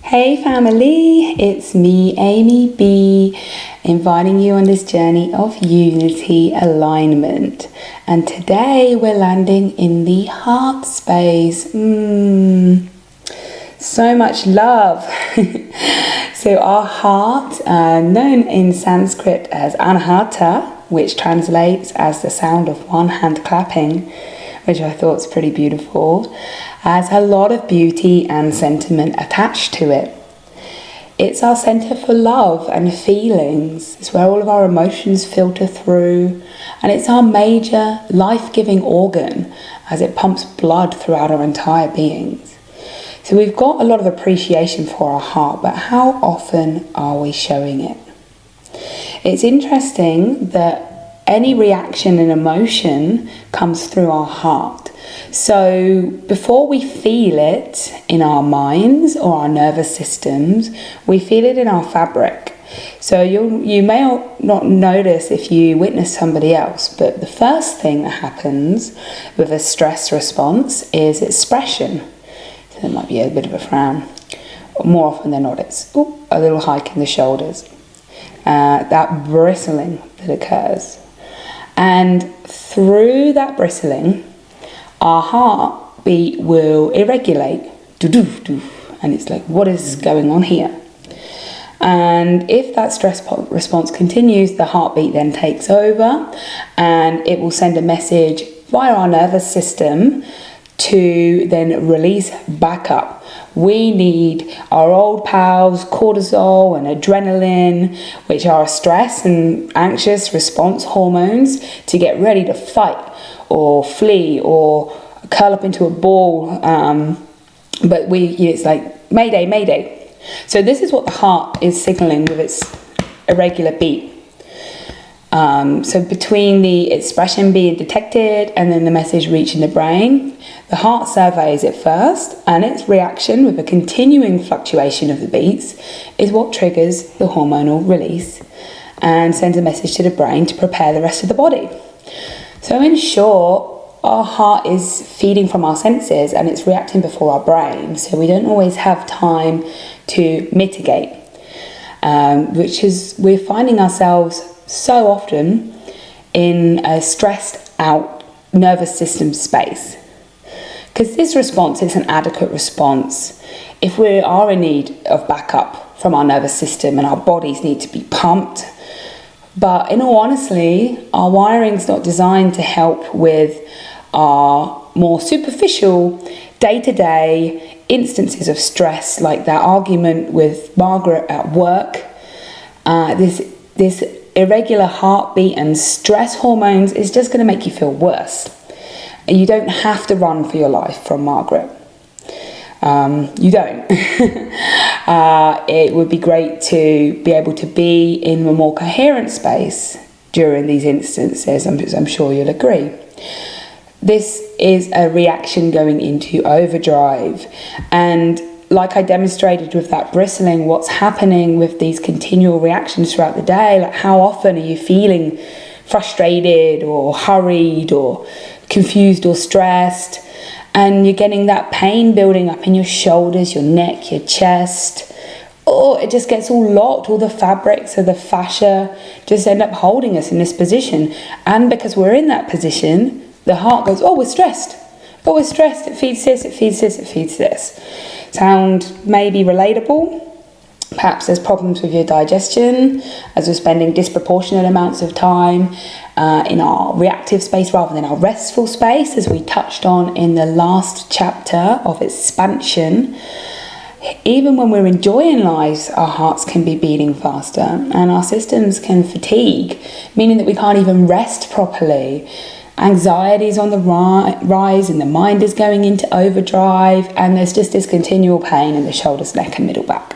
Hey family, it's me, Amy B, inviting you on this journey of unity alignment. And today we're landing in the heart space. So much love. So our heart, known in Sanskrit as anahata, which translates as the sound of one hand clapping, which I thought was pretty beautiful, has a lot of beauty and sentiment attached to it. It's our center for love and feelings. It's where all of our emotions filter through, and it's our major life-giving organ as it pumps blood throughout our entire beings. So we've got a lot of appreciation for our heart, but how often are we showing it? It's interesting that any reaction and emotion comes through our heart. So before we feel it in our minds or our nervous systems, we feel it in our fabric. So you may not notice if you witness somebody else, but the first thing that happens with a stress response is expression. So there might be a bit of a frown. More often than not, it's a little hike in the shoulders. That bristling that occurs. And through that bristling, our heartbeat will irregulate. Do-do-do. And it's like, what is going on here? And if that stress response continues, the heartbeat then takes over and it will send a message via our nervous system to then release back up. We need our old pals, cortisol and adrenaline, which are stress and anxious response hormones, to get ready to fight or flee or curl up into a ball. But it's like, Mayday, Mayday. So this is what the heart is signaling with its irregular beat. So between the expression being detected and then the message reaching the brain, the heart surveys it first, and its reaction with a continuing fluctuation of the beats is what triggers the hormonal release and sends a message to the brain to prepare the rest of the body. So in short, our heart is feeding from our senses and it's reacting before our brain, so we don't always have time to mitigate, which is we're finding ourselves so often in a stressed out nervous system space. Because this response is an adequate response if we are in need of backup from our nervous system and our bodies need to be pumped. But in all honesty, our wiring's not designed to help with our more superficial day-to-day instances of stress, like that argument with Margaret at work. This irregular heartbeat and stress hormones is just going to make you feel worse. You don't have to run for your life from Margaret. You don't. It would be great to be able to be in a more coherent space during these instances. I'm sure you'll agree. This is a reaction going into overdrive, and like I demonstrated with that bristling, what's happening with these continual reactions throughout the day, like how often are you feeling frustrated or hurried or confused or stressed, and you're getting that pain building up in your shoulders, your neck, your chest, or it just gets all locked, all the fabrics of the fascia just end up holding us in this position. And because we're in that position, the heart goes, we're stressed. We're stressed, it feeds this, it feeds this, it feeds this. Sound maybe relatable? Perhaps there's problems with your digestion as we're spending disproportionate amounts of time in our reactive space rather than our restful space, as we touched on in the last chapter of expansion. Even when we're enjoying life, our hearts can be beating faster and our systems can fatigue, meaning that we can't even rest properly. Anxiety is on the rise and the mind is going into overdrive, and there's just this continual pain in the shoulders, neck and middle back.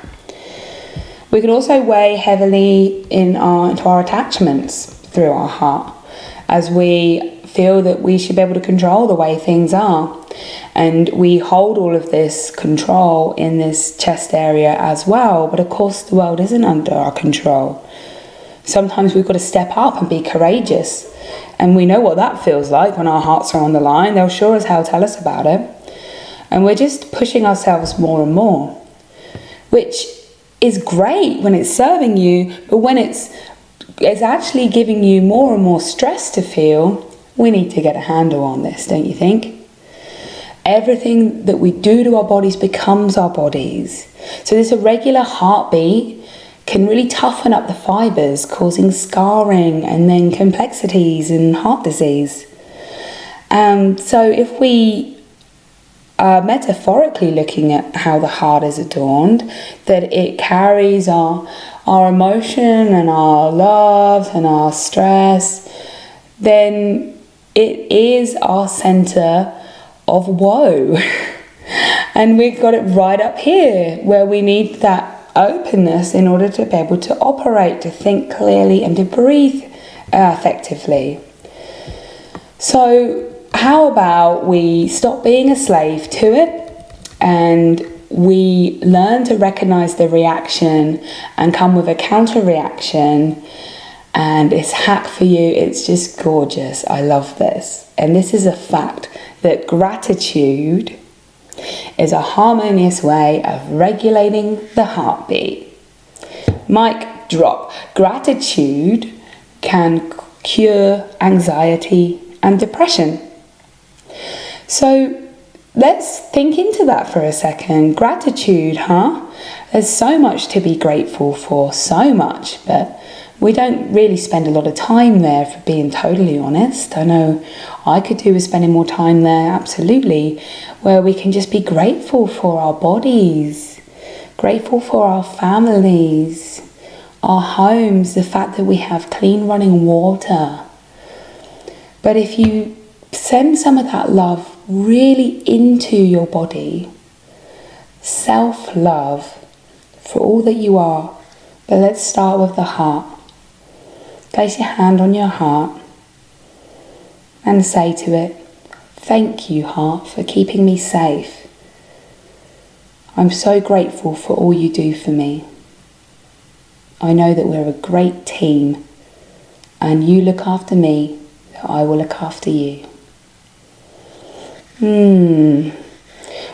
We can also weigh heavily into our attachments through our heart, as we feel that we should be able to control the way things are. And we hold all of this control in this chest area as well, but of course the world isn't under our control. Sometimes we've got to step up and be courageous. And we know what that feels like when our hearts are on the line. They'll sure as hell tell us about it. And we're just pushing ourselves more and more. which is great when it's serving you, but when it's actually giving you more and more stress to feel, we need to get a handle on this, don't you think? Everything that we do to our bodies becomes our bodies. So this irregular heartbeat can really toughen up the fibers, causing scarring and then complexities and heart disease. So if we are metaphorically looking at how the heart is adorned, that it carries our emotion and our love and our stress, then it is our center of woe. And we've got it right up here where we need that openness in order to be able to operate, to think clearly and to breathe effectively. So how about we stop being a slave to it and we learn to recognize the reaction and come with a counter reaction. And it's hack for you. It's just gorgeous. I love this. And this is a fact that gratitude is a harmonious way of regulating the heartbeat. Mic drop. Gratitude can cure anxiety and depression. So let's think into that for a second. Gratitude, huh? There's so much to be grateful for, so much, but we don't really spend a lot of time there, for being totally honest. I know I could do with spending more time there, absolutely, where we can just be grateful for our bodies, grateful for our families, our homes, the fact that we have clean running water. But if you send some of that love really into your body, self-love for all that you are, but let's start with the heart. Place your hand on your heart and say to it, "Thank you, heart, for keeping me safe. I'm so grateful for all you do for me. I know that we're a great team and you look after me, so I will look after you."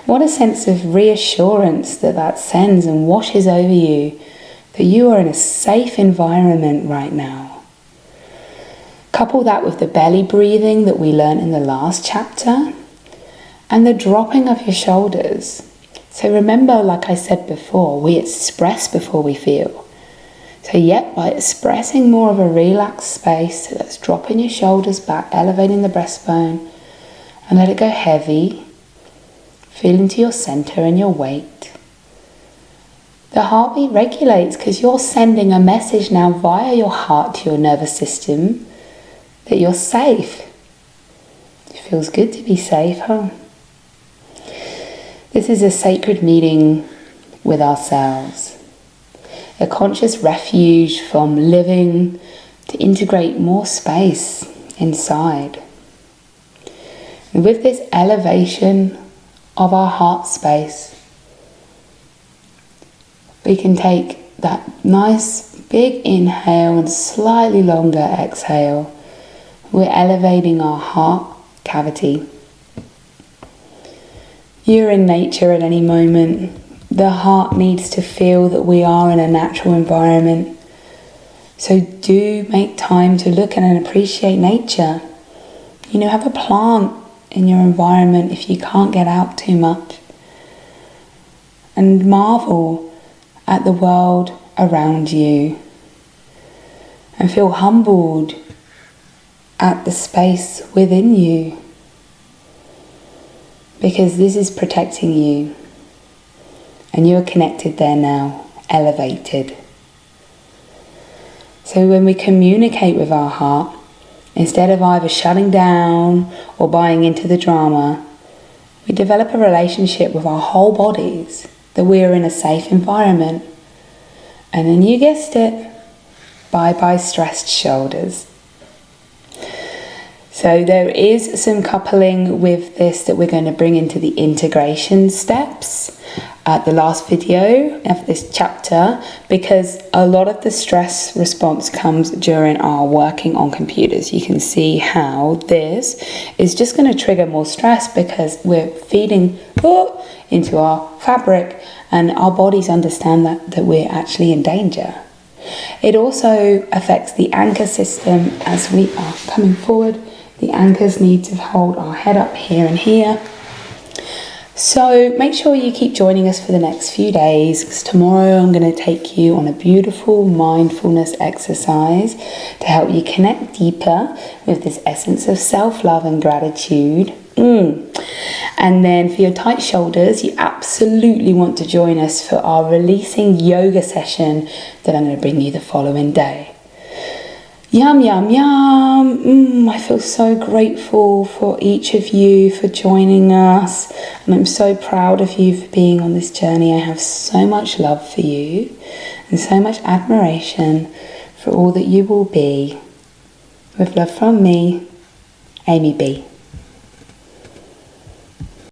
What a sense of reassurance that sends and washes over you, that you are in a safe environment right now. Couple that with the belly breathing that we learned in the last chapter and the dropping of your shoulders. So remember, like I said before, we express before we feel. So yet by expressing more of a relaxed space, so that's dropping your shoulders back, elevating the breastbone, and let it go heavy. Feel into your center and your weight. The heartbeat regulates because you're sending a message now via your heart to your nervous system that you're safe. It feels good to be safe, huh? This is a sacred meeting with ourselves. A conscious refuge from living to integrate more space inside. And with this elevation of our heart space, we can take that nice big inhale and slightly longer exhale. We're elevating our heart cavity. You're in nature at any moment. The heart needs to feel that we are in a natural environment. So do make time to look at and appreciate nature. You know, have a plant in your environment if you can't get out too much. And marvel at the world around you. And feel humbled at the space within you. Because this is protecting you. And you are connected there now, elevated. So when we communicate with our heart, instead of either shutting down or buying into the drama, we develop a relationship with our whole bodies, that we are in a safe environment. And then you guessed it, bye-bye stressed shoulders. So there is some coupling with this that we're going to bring into the integration steps at the last video of this chapter, because a lot of the stress response comes during our working on computers. You can see how this is just going to trigger more stress because we're feeding into our fabric, and our bodies understand that we're actually in danger. It also affects the anchor system as we are coming forward. The anchors need to hold our head up here and here. So make sure you keep joining us for the next few days, because tomorrow I'm going to take you on a beautiful mindfulness exercise to help you connect deeper with this essence of self-love and gratitude. And then for your tight shoulders, you absolutely want to join us for our releasing yoga session that I'm going to bring you the following day. Yum, yum, yum. I feel so grateful for each of you for joining us, and I'm so proud of you for being on this journey. I have so much love for you and so much admiration for all that you will be. With love from me, Amy B.